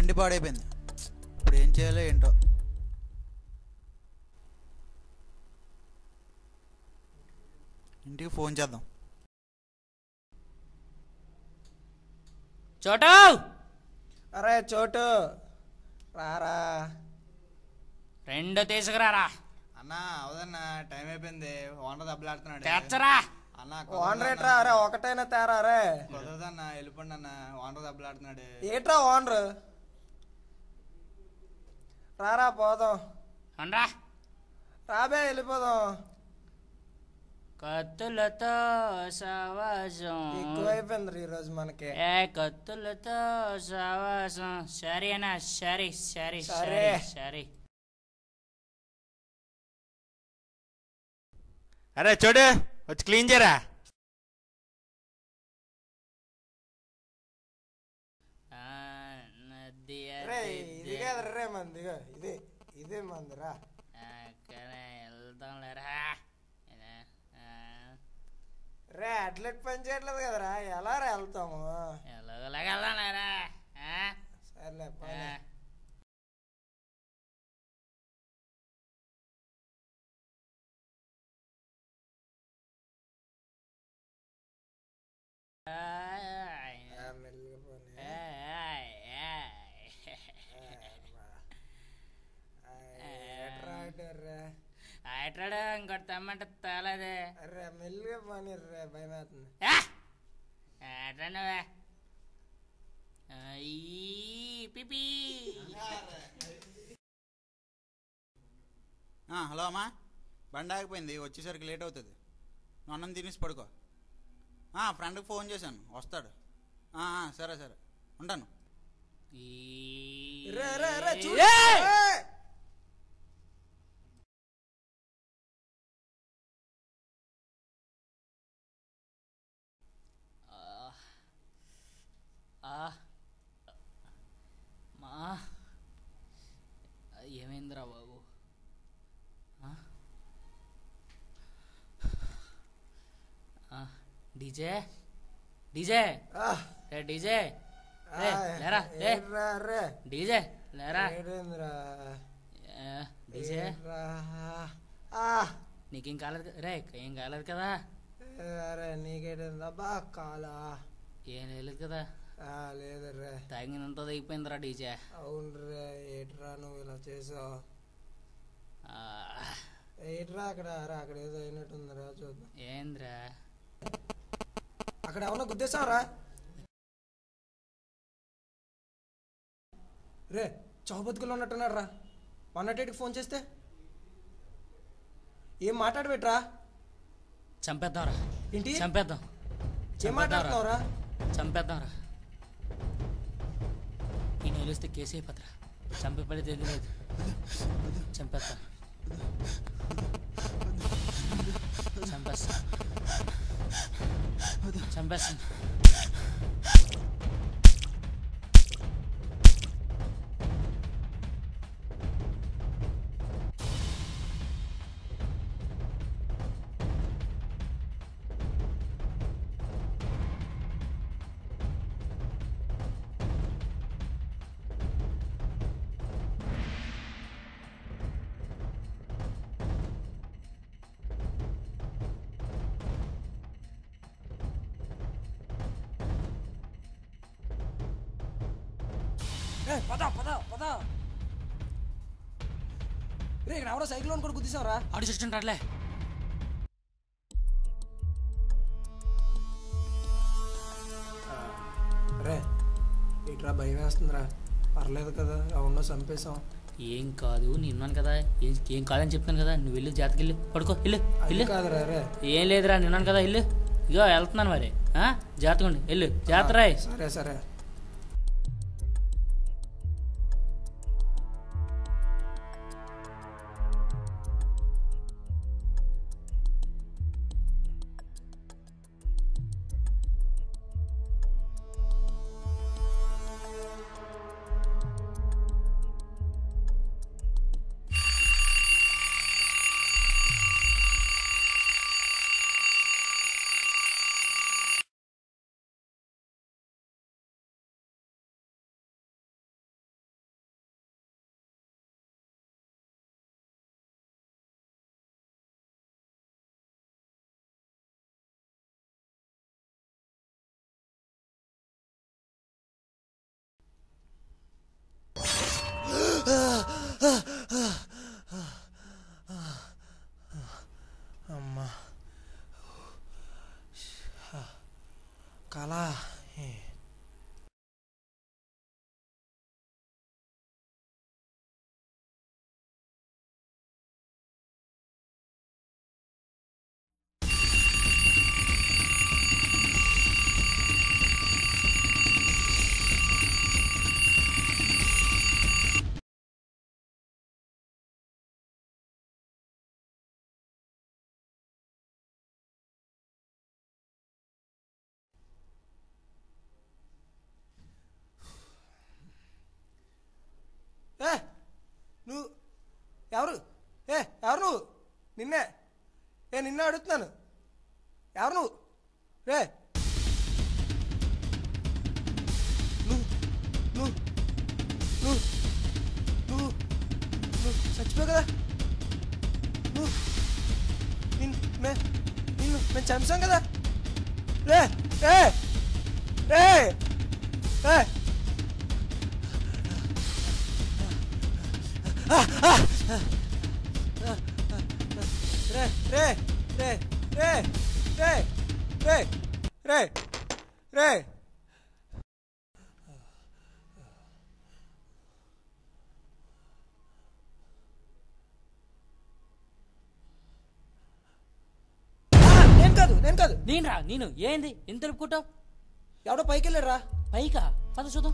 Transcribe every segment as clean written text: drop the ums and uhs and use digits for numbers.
బండి పాడైపోయింది. ఇప్పుడు ఏం చేయాలో ఏంటో. ఇంటికి ఫోన్ చేద్దాం. చోటు, అరే చోటు రారా. రెండు తీసుకురారా. అన్నా అవుదన్నా, టైం అయిపోయింది. ఓనర్ దెబ్బలాడుతున్నాడు. తెచ్చరా. అన్నా ఓనర్ ఏట్రా? అరే ఒకటైనా తేరా. అరే కుదరదన్నా, వెళ్ళిపోండి అన్న. ఓనర్ దెబ్బలాడుతున్నాడు. ఏట్రా ఓనర్? రారా పోదాం. అనరా. రాబే వెళ్ళిపోదాం. కత్తులతో సవాసం ఎక్కువైపోయింది ఈరోజు మనకి. కత్తులతో సవాసం. సరేనా? సరే సరే సరే. సరే. అరే చూడు, వచ్చి క్లీన్ చేయరా. రే ఇది కాదు రే మంది, ఇదే ఇదే మందిరా. వెళ్దాం లేరా. రే అట్లెట్ పని చేయట్లేదు కదరా, ఎలా రా వెళ్తాము? ఎలాగెళ్దాం లేరా. సర్లే పని. అట్రాడు ఇంకోటి తెమ్మంటే తేలేదే. అరే మెల్లిగా పని రే, భయం అవుతుంది. అట్రా నువ్వే. పిపి. హలో అమ్మా, బండి ఆగిపోయింది. వచ్చేసరికి లేట్ అవుతుంది. నువ్వు అన్నం తినేసి పడుకో. ఫ్రెండ్కి ఫోన్ చేశాను, వస్తాడు. సరే సరే, ఉంటాను. రే రే రే చూడు. మా ఏమైందిరా బాబు? డీజే డీజే రే డీజే లేరా. రే డీజే లేరా. డీజే నీకేం కాలేదు రే? ఏం కాలేదు కదా? అరే నీకేటబ్బా కాలా? ఏం లేదు కదా? లేదు రే. తాగినంత అయిపోయిందిరా డీజే. అవును రే. ఏట్రా నువ్వు ఇలా చేసావు? ఏట్రా అక్కడ? అరే అక్కడ ఏదో అయినట్టుందిరా, చూద్దాం. ఏంద్రా అక్కడ ఏమన్నా గుద్దేశావరా? రే చావు బతుకులు ఉన్నట్టున్నాడు రా. 108కి ఫోన్ చేస్తే ఏం మాట్లాడబెట్రా? చంపేద్దాంరా. ఏంటి చంపేద్దాం. ఏం మాట్లాడుతున్నావురా? చంపేద్దాంరా. ఈ నిలిస్తే కేసు అయిపోతారా. చంపే పడి తెలియలేదు. చంపేద్దాం. చంపేస్తాను. చంపేస్తాను. పద పద పద. రే ఇక్కడ ఎవరో సైకిల్ కూడా గుద్దేశావరా? ఆడు చూస్తుంటారులే. రే ఇట్రా, భయం వేస్తుందిరా. పర్లేదు కదా, అవును చంపేశాం. ఏం కాదు, నేనున్నాను కదా. ఏం కాదని చెప్తాను కదా. నువ్వు వెళ్ళి జాతకి వెళ్ళి పడుకో. వెళ్ళు కాదురా. రే ఏం లేదురా, నేనున్నాను కదా. వెళ్ళు. ఇగో వెళ్తున్నాను మరి. జాగ్రత్తగా ఉండి వెళ్ళు. జాగ్రత్త. సరే సరే. ఎవరు ఎవరు నువ్వు? నిన్నే అడుగుతున్నాను. ఎవరు నువ్వు? రే నువ్వు చచ్చిపోయావు కదా. మేము చంపాం కదా. రే రే రే రే రే రే రే రే రే రే రే నేను కాదు. నేను ఏంది ఎంత తెలుపుకుంటావు? ఎవడో పైకి వెళ్ళారా? పైకా? పద చూద్దాం.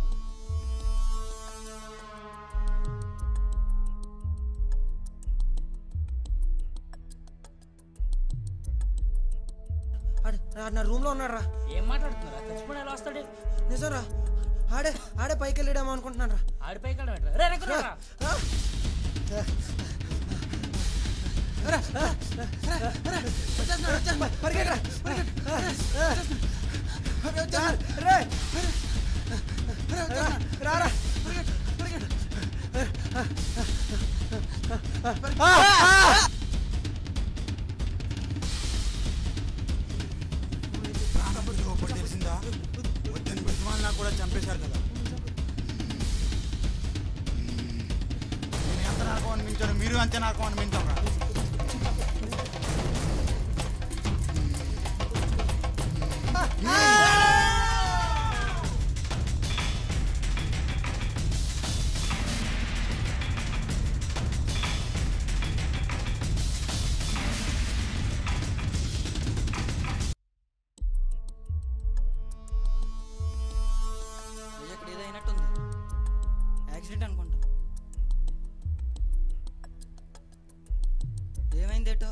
నా రూమ్ లో ఉన్నాడు రా. ఏం మాట్లాడుతున్నారా? చచ్చిపోయిన ఎలా వస్తాడే? నిజం రా. ఆడే పైకి వెళ్ళాడేమో అనుకుంటున్నాను రా. ఆడి పైకి వెళ్ళడం తెలిసిందా? వద్దని బ్రతిమాలు నాకు కూడా చంపేశారు కదా. నేను ఎంత నరకం అనిపించాను, మీరు అంతే నరకం అనిపించాం రా. ఇక్కడ ఏదో అయినట్టుంది. యాక్సిడెంట్ అనుకుంటా. ఏమైందేటో?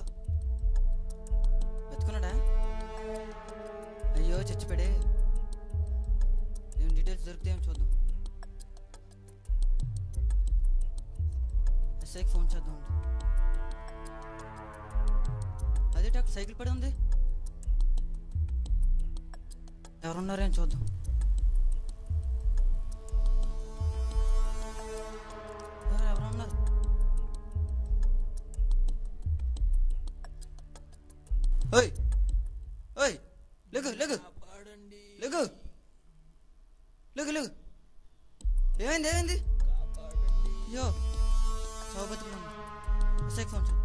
బతుకున్నాడా? అయ్యో చచ్చిపోయాడే. ఏం డీటెయిల్స్ దొరికితే చూద్దాం. ఎస్ఐకి ఫోన్ చేద్దాం. అదేట అక్కడ సైకిల్ పడి ఉంది. ఎవరున్నారేం చూద్దాం. ఎవరున్నారు? ఓయ్ ఓయ్ లేగు లేగు లేగు లేగు లేగు. ఏమైంది అయ్యో చావు బతుకున్నాను. ఎస్ఐకి ఫోన్ చేద్దాం.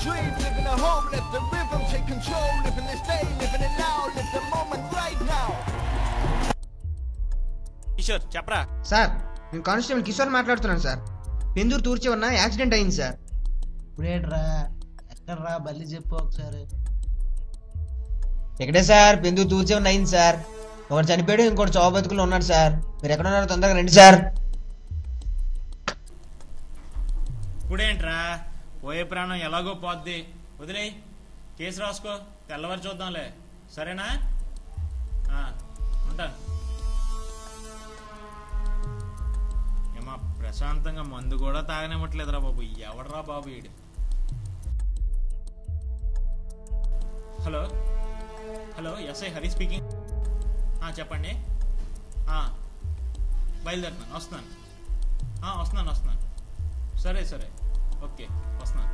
Dream, live in a home, let the rhythm take control. Live in this day, living it now, live the moment right now. Kishore చెప్పరా. సార్ నేను కానిస్టేబుల్ కిషోర్ మాట్లాడుతున్నాను సార్. పెందూరు తూర్చి ఉన్న యాక్సిడెంట్ అయింది సార్. ఇప్పుడేట్రా ఎక్కడ్రా బల్లి చెప్పు ఒకసారి. ఎక్కడే సార్? పెందూరు తూర్చి ఉన్న అయింది సార్. ఒకటి చనిపోయాడు, ఇంకోటి చావు బతుకులు ఉన్నాడు సార్. మీరు ఎక్కడ ఉన్నారో తొందరగా రండి సార్. ఇప్పుడేంట్రా? పోయే ప్రాణం ఎలాగో పోద్ది, వదిలేయి. కేసు రాసుకో, తెల్లవారు చూద్దాంలే, సరేనా? ఉంటాను. ఏమా ప్రశాంతంగా మందు కూడా తాగనివ్వట్లేదురా బాబు. ఎవడరా బాబు వీడు? Hello hello, SI Hari speaking. చెప్పండి. బయలుదేరుతున్నాను, వస్తున్నాను. సరే ఓకే, వస్తున్నాను.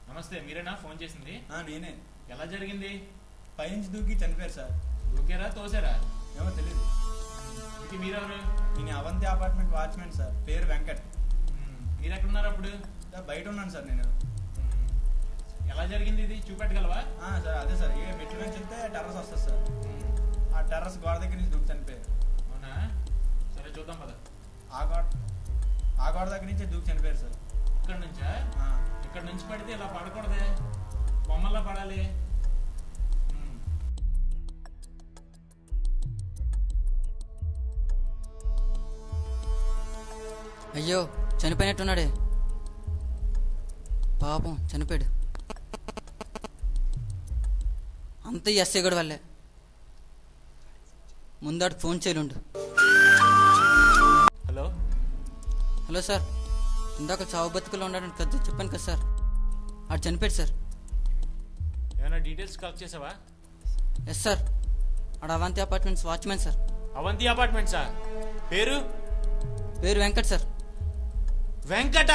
నమస్తే, మీరేనా ఫోన్ చేసింది? నేనే. ఎలా జరిగింది? పైనుంచి దూకి చనిపోయారు సార్. దూకేరా తోసారా? ఏమో తెలీదు. మీరెవరు? నేను అవంతి అపార్ట్మెంట్ వాచ్మెన్ సార్, పేరు వెంకట్. మీరు ఎక్కడున్నారు అప్పుడు? బయట ఉన్నాను సార్ నేను. ఎలా జరిగింది ఇది చూపెట్టగలవా? సార్ అదే సార్, ఏ మెట్ల నుంచి వెళ్తే టెర్రస్ వస్తుంది సార్. ఆ టెర్రస్ గోడ దగ్గర నుంచి దూకి చనిపోయారు. అవునా? సరే చూద్దాం పద. ఆ గోడ దగ్గర నుంచి దూకి చనిపోయారు సార్. ఇక్కడ నుంచా? ఇక్కడ నుంచి పడితే ఇలా పడకూడదే, బొమ్మల్లా పడాలి. అయ్యో చనిపోయినట్టున్నాడే, పాపం చనిపోయాడు. అంత ఎస్ఐ గడి వల్లే. ముందాడు ఫోన్ చేయలుండు. హలో హలో సార్, ఇందాక చావు బతుకులో ఉన్నాడని కదా చెప్పాను కదా సార్, ఆడు చనిపోయాడు సార్. ఏమైనా డీటెయిల్స్ కలెక్ట్ చేసావా? ఎస్ సార్, ఆడు Avanti apartments watchman sir. Avanti అపార్ట్మెంట్సా? పేరు? పేరు వెంకట్ సార్. వెంకట?